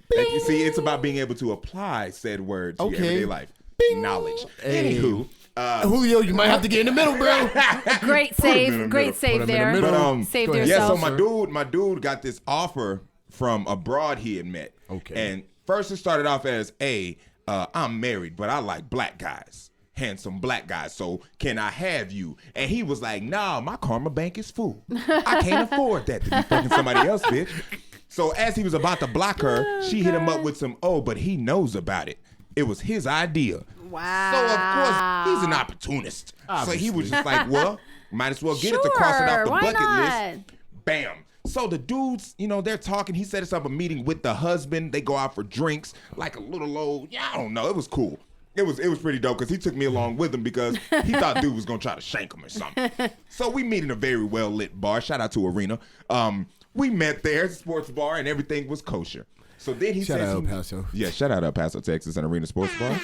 See, it's about being able to apply said word to your everyday life. Knowledge. Anywho. Julio, you might have to get in the middle, bro. Great save there. But, saved yeah, yourself. so my dude got this offer from a broad he had met. Okay. And first it started off as, I'm married, but I like black guys. Handsome black guys. So can I have you? And he was like, nah, my karma bank is full. I can't afford that to be fucking somebody else, bitch. So as he was about to block her, she hit him up with some, but he knows about it. It was his idea. Wow. So, of course, he's an opportunist. Obviously. So he was just like, well, might as well get it to cross it off the bucket list. Bam. So the dudes, they're talking. He set us up a meeting with the husband. They go out for drinks, like a little old, I don't know. It was cool. It was pretty dope because he took me along with him because he thought dude was going to try to shank him or something. So we meet in a very well-lit bar. Shout out to Arena. We met there, sports bar, and everything was kosher. So then he shout says, out El Paso. Yeah, shout out El Paso, Texas, and Arena Sports Bar.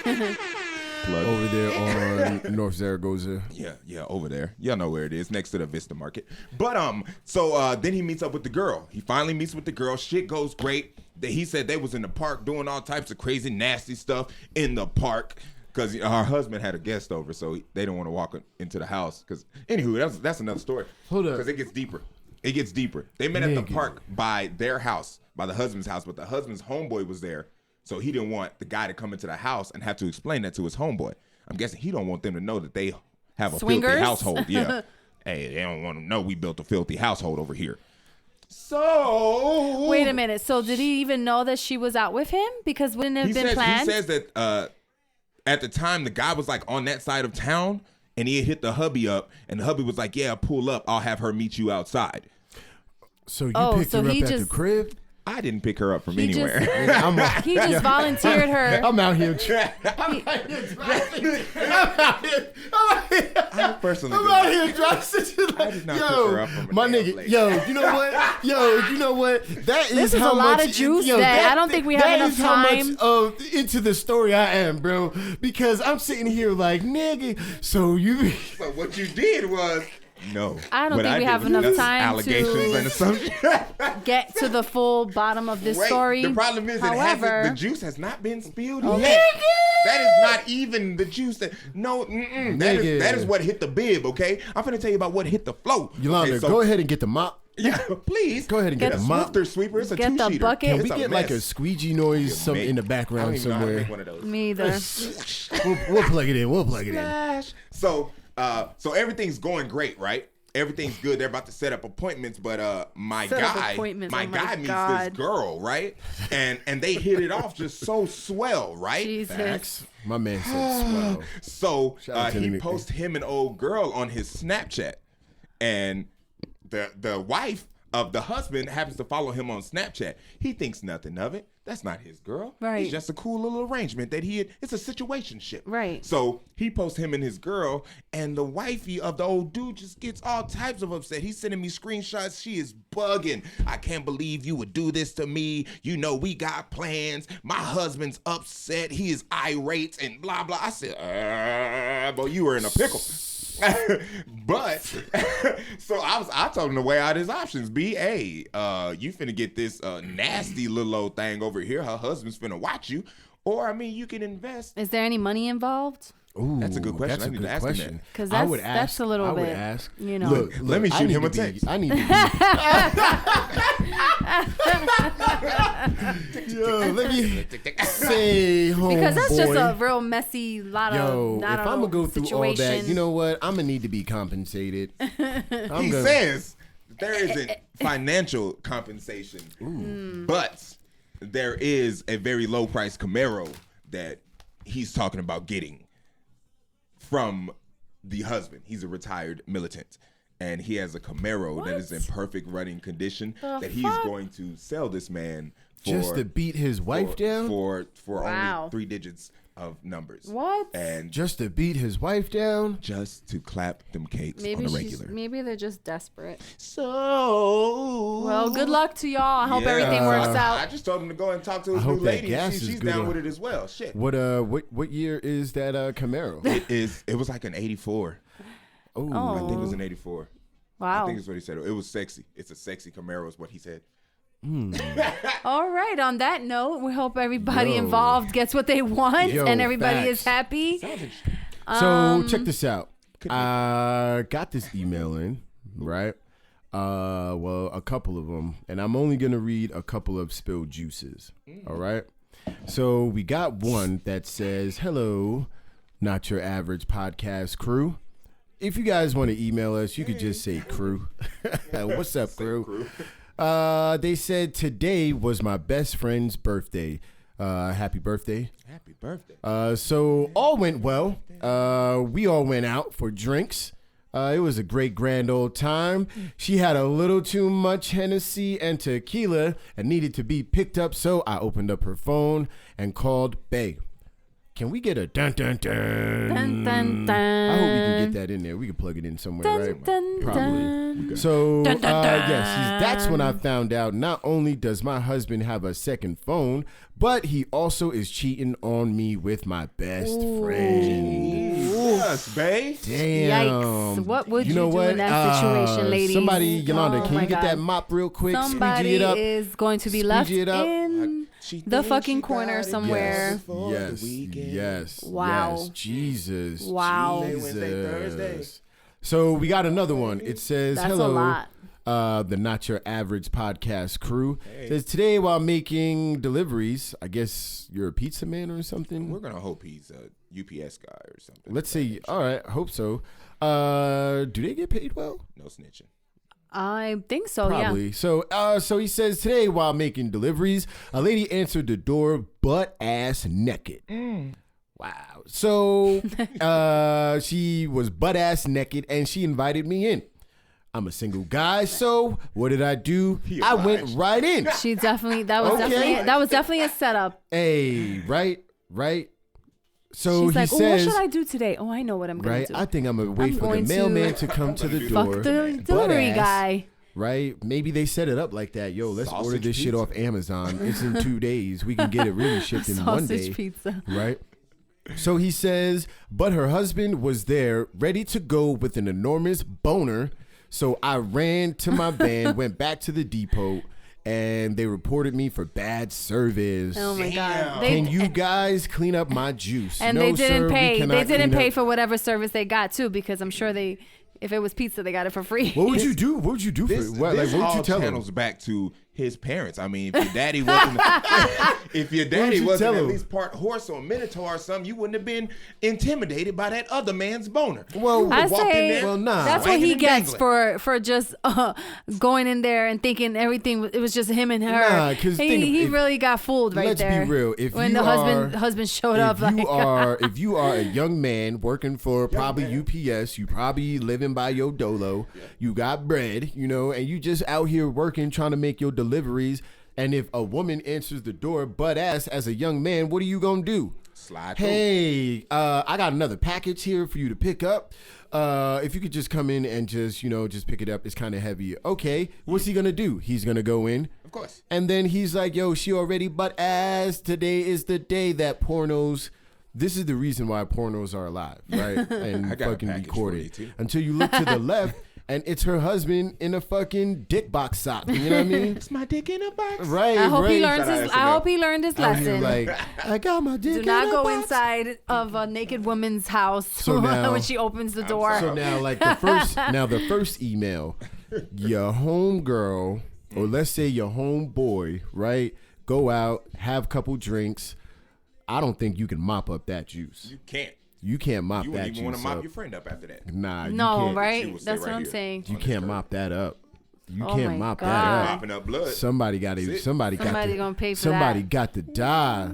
Plug. Over there on North Zaragoza. Yeah, over there. Y'all know where it is, next to the Vista Market. But so then he meets up with the girl. He finally meets with the girl. Shit goes great. He said they was in the park doing all types of crazy, nasty stuff in the park because her husband had a guest over, so they didn't want to walk into the house. Because anywho, that's another story. Hold up, because it gets deeper. It gets deeper. They met at the park by their house, by the husband's house, but the husband's homeboy was there. So he didn't want the guy to come into the house and have to explain that to his homeboy. I'm guessing he don't want them to know that they have a filthy household. Yeah. Hey, they don't want to know we built a filthy household over here. So wait a minute. So did he even know that she was out with him? Because wouldn't it have been planned? He says that at the time the guy was like on that side of town and he had hit the hubby up and the hubby was like, yeah, pull up. I'll have her meet you outside. So you picked her up at the crib? I didn't pick her up from anywhere. He just volunteered her. I'm out here. I did not pick her up from my nigga. You know what? That is this is how a lot much, of juice that I don't think we have enough time. How much into the story I am, bro. Because I'm sitting here like, nigga. So what you did was. No. I don't think we have enough time allegations and assumptions. Get to the full bottom of this story. The problem is the juice has not been spilled yet. That is not even the juice. That is what hit the bib, okay? I'm going to tell you about what hit the flow. Yolanda, go ahead and get the mop. Yeah, please. Go ahead and get the mop. Sweeper. It's a get two-sheeter. The bucket. Can we get like a squeegee noise something in the background somewhere? Make one of those. Me either. We'll plug it in. So everything's going great, right? Everything's good. They're about to set up appointments, but my guy meets this girl, right? And they hit it off just so swell, right? Jesus. My man said swell. So he posts him and old girl on his Snapchat, and the wife of the husband happens to follow him on Snapchat. He thinks nothing of it. That's not his girl. Right. It's just a cool little arrangement that it's a situationship. Right. So he posts him and his girl, and the wifey of the old dude just gets all types of upset. He's sending me screenshots. She is bugging. I can't believe you would do this to me. You know, we got plans. My husband's upset. He is irate and blah, blah. I said, but you were in a pickle. But so I told him to weigh out his options. You finna get this nasty little old thing over here. Her husband's finna watch you. Or, I mean, you can invest. Is there any money involved? Ooh, that's a good question. I need to ask him that. Because that's a little bit. I would ask. You know. Look, let me shoot him a text. I need to be. Yo, let me say, homeboy. Because that's just a real messy lot of. Yo, if I'm gonna go through all that, you know what? I'm gonna need to be compensated. He says there isn't financial compensation, but there is a very low price Camaro that he's talking about getting from the husband. He's a retired militant, and he has a Camaro that is in perfect running condition that he's going to sell this man for, just to beat his wife down for only 3 digits of numbers. What? And just to beat his wife down, just to clap them cakes on a regular. Maybe they're just desperate. So well, good luck to y'all. I hope everything works out. I just told him to go and talk to his new lady. She's down with it as well. Shit. What year is that Camaro? It was like an 84. Oh, I think it was an 84. Wow. I think that's what he said. It was sexy. It's a sexy Camaro is what he said. All right. On that note, we hope everybody involved gets what they want and everybody is happy. So check this out. I got this email in, right? Well, a couple of them, and I'm only gonna read a couple of spilled juices. All right. So we got one that says, "Hello, not your average podcast crew. If you guys want to email us, you could just say crew. What's up, crew? They said today was my best friend's birthday. Happy birthday. Happy birthday. So all went well. We all went out for drinks. It was a great grand old time. She had a little too much Hennessy and tequila and needed to be picked up. So I opened up her phone and called Bae. Can we get a dun dun dun? Dun dun dun. I hope we can get that in there. We can plug it in somewhere, Dun, right? dun, Probably. dun. So, Dun, dun, dun. yes, that's when I found out not only does my husband have a second phone, but he also is cheating on me with my best friend. Yes, babe. Damn. Yikes. What would you do in that situation, ladies? Somebody, Yolanda, can my you get God. that mop real quick? Somebody Squeegee it up. is going to be Squeegee left it up. in the fucking corner somewhere. Yes. Wow. Yes. Jesus. Wow. Jesus. So we got another one. It says, That's hello. a lot. The Not Your Average podcast crew. Says today while making deliveries, I guess you're a pizza man or something. We're gonna hope he's a UPS guy or something. Let's see. All right, hope so. Do they get paid well? No snitching. I think so. Probably. Yeah. So he says today while making deliveries, a lady answered the door butt ass naked. Wow. So she was butt ass naked and she invited me in. I'm a single guy, so what did I do? I went right in. She definitely that was definitely a setup. Hey, right. So She's he like, says, what should I do today? Oh, I know what I'm gonna right? do. I think I'm gonna wait for the mailman to come to the door. Fuck the delivery guy. Right? Maybe they set it up like that. Yo, let's Sausage order this shit pizza. off Amazon. It's in 2 days. We can get it really shipped in one day. Sausage pizza. Right? So he says, but her husband was there ready to go with an enormous boner. So I ran to my van, went back to the depot, and they reported me for bad service. Oh my God. Can you guys clean up my juice? And No, they didn't sir, we pay. cannot They didn't clean pay up. for whatever service they got too, because I'm sure if it was pizza, they got it for free. What would you do? What would you do for This, it? What, this what would all you tell channels him? back to his parents. I mean, if your daddy wasn't, you tell at him? least part horse or minotaur or something, you wouldn't have been intimidated by that other man's boner. Well, I walked in say there, well, nah. that's what swinging he and gets dangling. for just going in there and thinking everything it was just him and her. Nah, 'cause he really got fooled right let's there. be real. If when you the are- husband showed up, if you are a young man working for probably UPS, you probably living by your dolo, you got bread, and you just out here working trying to make your deliveries. And if a woman answers the door butt ass as a young man, what are you gonna do? Slide through. Hey, I got another package here for you to pick up. If you could just come in and just pick it up. It's kind of heavy. Okay, what's he gonna do? He's gonna go in. Of course. And then he's like, yo, she already butt ass. Today is the day that pornos this is the reason why pornos are alive, right? And I got a fucking package for you, recorded. too. Until you look to the left and it's her husband in a fucking dick box sock. You know what I mean? It's my dick in a box. Right, I hope right. he learns Shout out his. SNL. I hope he learned his Out here lesson. like, I got my dick Do in not a go box. inside of a naked woman's house So now- when she opens the door. So now, like the first email, your home girl, or let's say your home boy, right? Go out, have a couple drinks. I don't think you can mop up that juice. You can't. You can't mop You that wouldn't even want juice to mop up. your friend up after that. Nah, you no, can't. She right? will stay That's right what I'm here. saying. You can't mop that up. You Oh can't my mop God. that up. Mopping up blood. Somebody got to. That's it. Somebody gonna pay for somebody that. got to die.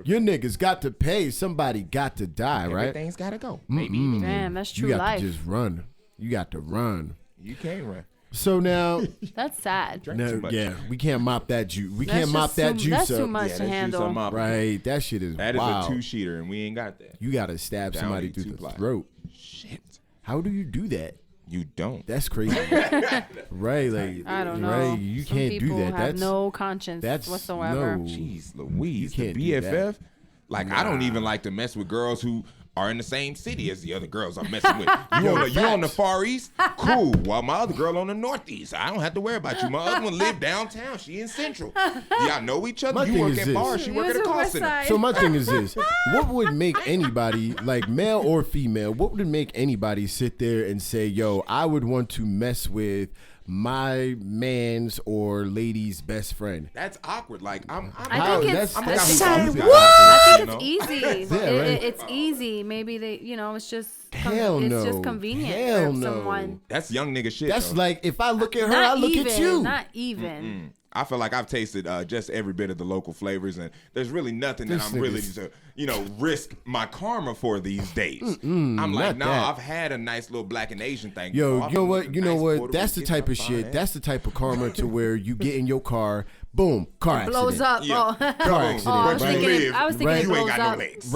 Your niggas got to pay. Somebody got to die, right? Everything's got to go. Maybe. Damn, that's You true got life. to just run. You got to run. You can't run. So now, That's sad. Drink too much. yeah, we can't mop that juice. We That's can't mop just that too- juice That's up. too much Yeah, to that's handle. just unmoppable. Right, that shit is That is wild. a 2-sheeter, and we ain't got that. You gotta stab Down somebody to through the 2 ply. throat. Shit. How do you do that? You don't. That's crazy. Right, like I don't know. right, you Some can't do people that. have That's no conscience that's whatsoever. no. Jeez Louise, You the can't do that. BFF. Like, I don't even like to mess with girls who are in the same city as the other girls I'm messing with. You on the Far East? Cool. While my other girl on the Northeast. I don't have to worry about you. My other one live downtown. She in Central. Y'all know each other. My You thing work is at this. bars. She work at a Where's the call west center. side? So my thing is this: what would make anybody, like male or female, what would make anybody sit there and say, "Yo, I would want to mess with my man's or lady's best friend"? That's awkward. Like, I'm I think it's. I'm a that's guy who's always got I think options, you it's know? easy. Yeah, right. It's easy. Maybe they, it's just. Hell it's no. just convenient Hell for no. someone. That's young nigga shit. That's though. like if I look at her, Not I look even. at you. Not even. I feel like I've tasted just every bit of the local flavors, and there's really nothing that This I'm really nigga's- to, risk my karma for these days. I'm like, not nah, that. I've had a nice little black and Asian thing. Yo, before. you know I've what? been You to know nice what? Puerto That's the Rican, type of I'm shit. fine. That's the type of karma to where you get in your car, boom, car accident. Blows up. Yeah. Oh. Car accident. I was But right? you thinking. live, I was thinking right? it You blows ain't got up. no legs.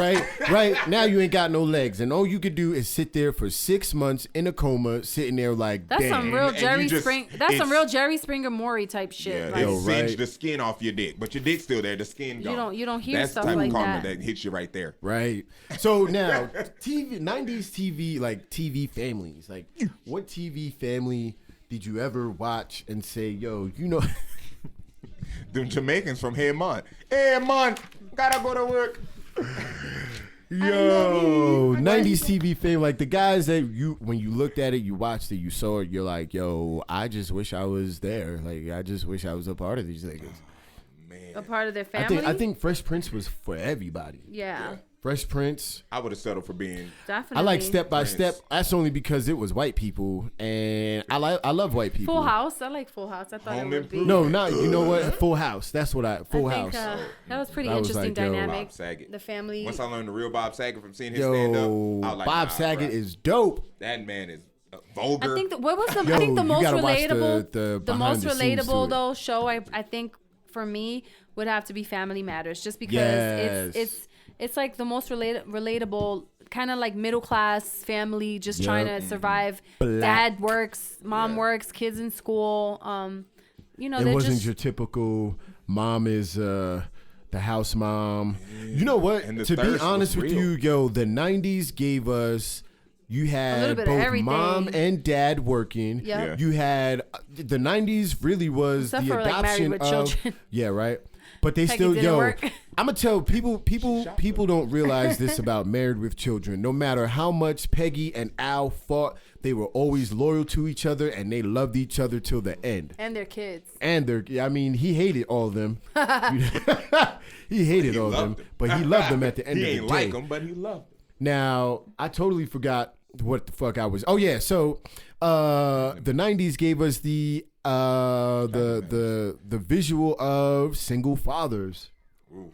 Right. Now you ain't got no legs, and all you could do is sit there for 6 months in a coma, sitting there like, That's damn. some real And Jerry you just- Spring. That's some it's- real Jerry Springer Maury type shit. Yeah, like, they Yo, singe right. the skin off your dick, but your dick's still there. The skin gone. You don't hear That's stuff the type like of karma that. that hits you right there. Right. So now, 90s TV, like TV families, like what TV family did you ever watch and say, yo, Them Jamaicans from Hey Man, gotta go to work. Yo, 90s TV fame, like the guys that when you looked at it, you watched it, you saw it, you're like, yo, I just wish I was there. Like, I just wish I was a part of these niggas. a part of their I family. think Fresh Prince was for everybody. Yeah, Fresh Prince. I would have settled for being. definitely. I like Step by Prince. Step. That's only because it was white people, and I love white people. Full House. I like Full House. I thought Home it would be. Improvement. No, not you know what? Full House. That's what Full I think, House. that was pretty I was interesting like, yo, dynamic. Bob Saget. The family. Once I learned the real Bob Saget from seeing his stand up, I Yo, was like, Bob nah, Saget bruh. is dope. That man is vulgar. I think what was the Yo, I think the you most gotta watch relatable the the most behind the scenes to relatable it. though show I think for me would have to be Family Matters, just because Yes. it's like the most relatable kind of like middle class family just trying to survive. Black. Dad works, mom works, kids in school. It they're wasn't just your typical mom is the house mom. You know what? And the To be thirst was honest with real. you, yo, the 90s gave us. You little had bit of both everything. mom and dad working. Yep. Yeah. You had the 90s really was Except the for, like, Married adoption with of Children. yeah, right. But they Peggy still didn't yo. work. I'm gonna tell people don't realize this about Married with Children. No matter how much Peggy and Al fought, they were always loyal to each other and they loved each other till the end. and their kids. And he hated all of them. He hated all of them, loved them. but he loved them at the end he of the ain't day. like him, but he loved him. Now, I totally forgot what the fuck I was. Oh yeah, so the 90s gave us the visual of single fathers.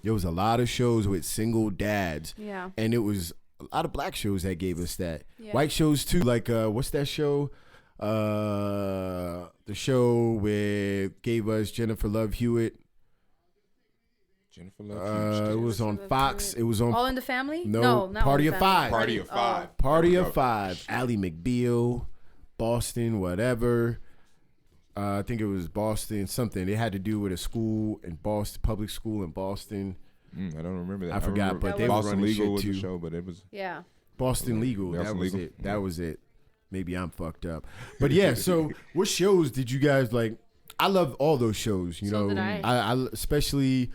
There was a lot of shows with single dads. Yeah. And it was a lot of black shows that gave us that. Yeah. White shows too, like what's that show? The show with gave us Jennifer Love Hewitt. Jennifer Love It was on Love Fox. Hewitt. It was on All in the Family? No, not Party All in of the Family. Five. Party of Five. Party of Oh, Five. Ally McBeal, Boston, whatever. I think it was Boston something. It had to do with a school in Boston, public school in Boston. I don't remember that. I forgot, but they were Boston running Legal shit was too. the show, but it was Boston Legal. Boston That was Legal. it. That was it. Maybe I'm fucked up. But yeah, so what shows did you guys like? I love all those shows, you know. Did I especially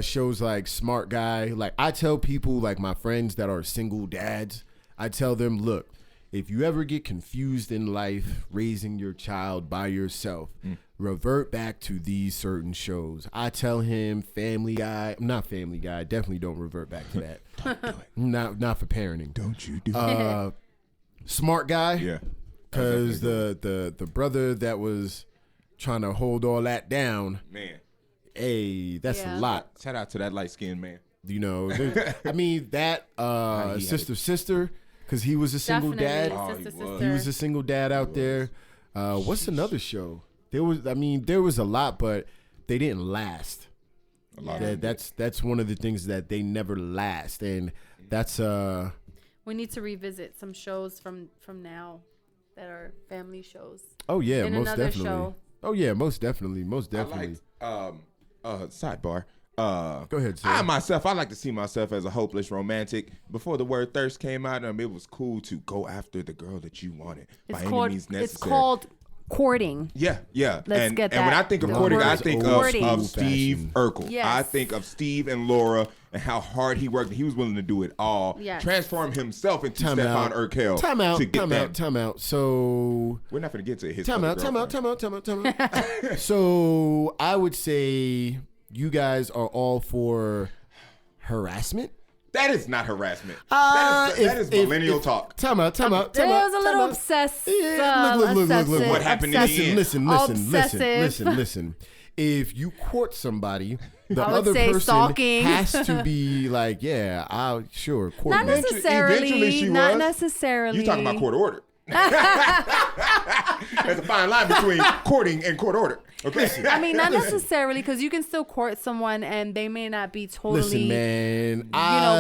shows like Smart Guy. Like I tell people, like my friends that are single dads, I tell them, look, if you ever get confused in life raising your child by yourself, revert back to these certain shows. I tell him Family Guy, not Family Guy, definitely don't revert back to that. Don't do it. Not for parenting. Don't you do it. Smart Guy. Yeah. Because the brother that was trying to hold all that down, Man. hey, that's a lot. Shout out to that light-skinned man. You know, I mean, that sister, because he was a single dad. He was a single dad out there. What's another show? There was a lot, but they didn't last. A lot. That's one of the things that they never last, and that's We need to revisit some shows from now that are family shows. Oh yeah, In most another definitely. show. Oh yeah, most definitely. I liked, sidebar. Go ahead, sir. I like to see myself as a hopeless romantic. Before the word thirst came out, it was cool to go after the girl that you wanted by any means necessary. It's called courting. Yeah. Let's get that. And when I think of The courting, I word think courting. of Steve Urkel. Yes. I think of Steve and Laura and how hard he worked. He was willing to do it all. Yes. Transform himself into Time Stefan out. Urkel. Time out. To get Time that. out. Time out. So We're not going to get to his time other out. girlfriend. So I would say you guys are all for harassment. That is not harassment. That is millennial talk. Time out. It was a little obsessed. Yeah, look. What happened in the end? Listen. If you court somebody, the I would other say person stalking. has to be like, yeah, I'll sure court Not me. Eventually she necessarily. Not was. necessarily. You talking about court order. There's a fine line between courting and court order. Okay. I mean, not necessarily, because you can still court someone and they may not be totally, Listen, man,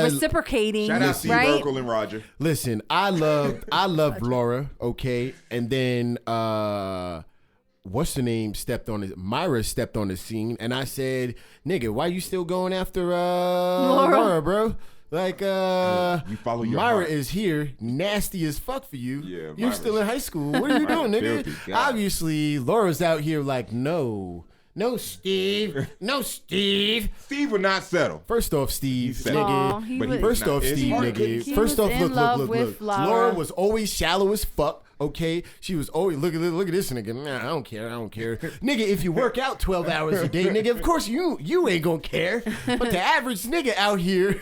reciprocating. Shout out Steve right? Urkel and Roger. Listen, I love Laura, okay? And then what's the name Myra stepped on the scene, and I said, nigga, why you still going after Laura, bro? Like you follow your Myra heart. is here, nasty as fuck for you. Yeah, You're Myra's- still in high school. What are you doing, nigga? Filthy, God. Obviously, Laura's out here like, no, Steve. Steve would not settle. First off, Steve, said- nigga. Aw, he But was- he- First off, It's Steve, hard. nigga. He First was off, in love look. with Laura. Laura was always shallow as fuck. Okay, she was always look at this nigga. Nah, I don't care. Nigga, if you work out 12 hours a day, nigga, of course you ain't gonna care. But the average nigga out here,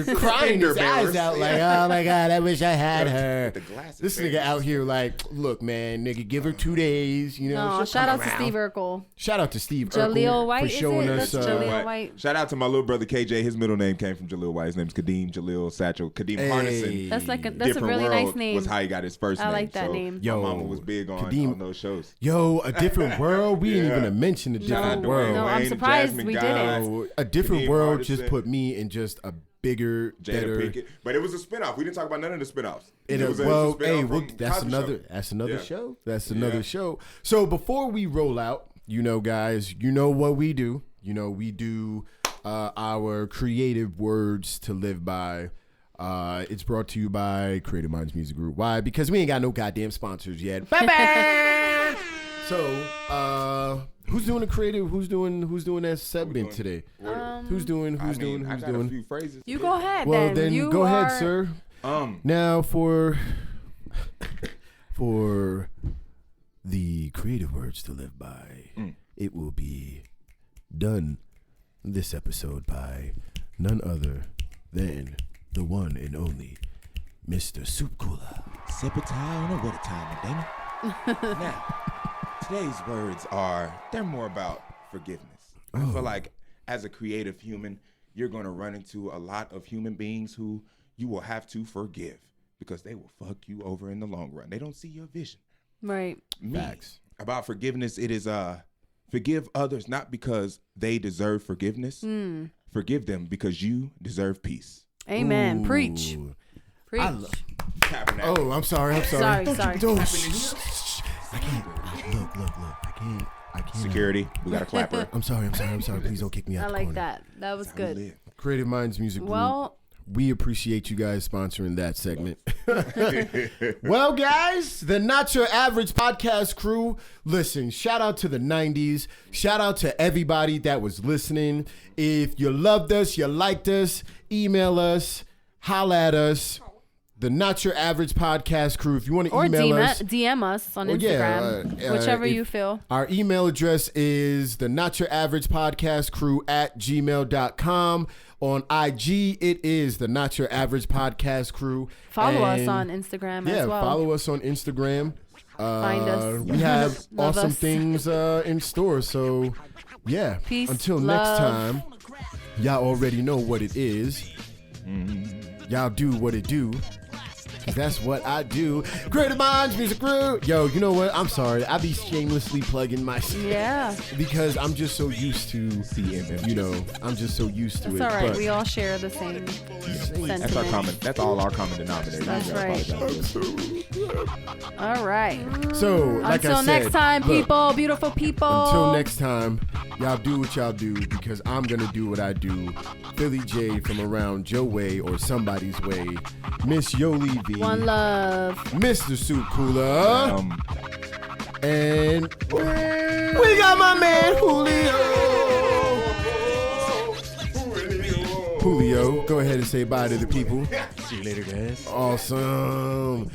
crying his eyes out like, oh my god, I wish I had her. The glasses, This baby. nigga out here like, look, man, nigga, give her 2 days. You know, No, she'll shout come out to around. Steve Urkel. Shout out to Steve Jaleel Urkel White, for is showing it? us. That's Jaleel White. Shout out to my little brother KJ. His middle name came from Jaleel White. His name's Kadeem Jaleel Satchel. Kadeem Hey. Hardison. That's a Different really World nice name. was how he got his first I name. like that So name. Yo, my mama was big on those shows. Yo, A Different World. We didn't even mention A Different No, World. No, I'm Wayne, surprised Jasmine we Guy, didn't. Oh, A Different Kadeem World Hardison. just put me in just a bigger, Jada better. Pinkett. But it was a spinoff. We didn't talk about none of the spinoffs. It was is, a well, spinoff hey, from that's Cosby another Show. show. That's another Yeah. show. So before we roll out, guys, you know what we do. We do our creative words to live by. It's brought to you by Creative Minds Music Group. Why? Because we ain't got no goddamn sponsors yet. Bye-bye. So, who's doing the creative? Who's doing that segment today? Who's doing? I got a few phrases. You go ahead. Well, then you go ahead, are- sir. Now for the creative words to live by, it will be done this episode by none other than the one and only Mr. Soup Cooler. Sip a time or what a time, Dana. Now, today's words they're more about forgiveness. I feel like as a creative human, you're going to run into a lot of human beings who you will have to forgive because they will fuck you over in the long run. They don't see your vision. Right. Facts. About forgiveness, it is forgive others not because they deserve forgiveness. Forgive them because you deserve peace. Amen. Ooh. Preach. I love- Tabernacle. Oh, I'm sorry. Sorry. Don't, I can't. Look. I can't. Security, we got a clapper. I'm sorry. Please don't kick me out I the like corner. that. That was good. Creative Minds Music Group. Well, we appreciate you guys sponsoring that segment. Well, guys, the Not Your Average podcast crew. Listen, shout out to the 90s. Shout out to everybody that was listening. If you loved us, you liked us, email us, holla at us. The Not Your Average podcast crew. If you want to email us. DM us on Instagram. Whichever you feel. Our email address is the Not Your Average podcast crew @gmail.com. On IG, it is the Not Your Average podcast crew. Follow us on Instagram as well. Yeah, follow us on Instagram. Find us. We have awesome us. things in store. So, yeah. Peace, until love. next time, y'all already know what it is. Y'all do what it do. Cause that's what I do. Creative Minds Music Group. Yo, you know what? I'm sorry. I be shamelessly plugging myself. Yeah. Because I'm just so used to, you know, I'm just so used to It's it. all right. But We all share the same sentiment. That's our common. That's all our common denominator. That's right. All right. so, like Until I said, next time, look, people, beautiful people. Until next time, y'all do what y'all do because I'm gonna do what I do. Philly J from around Joe Way or somebody's way. Miss Yoli V. One love. Mr. Soup Cooler. And we got my man Julio. Julio, go ahead and say bye to the people. See you later, guys. Awesome.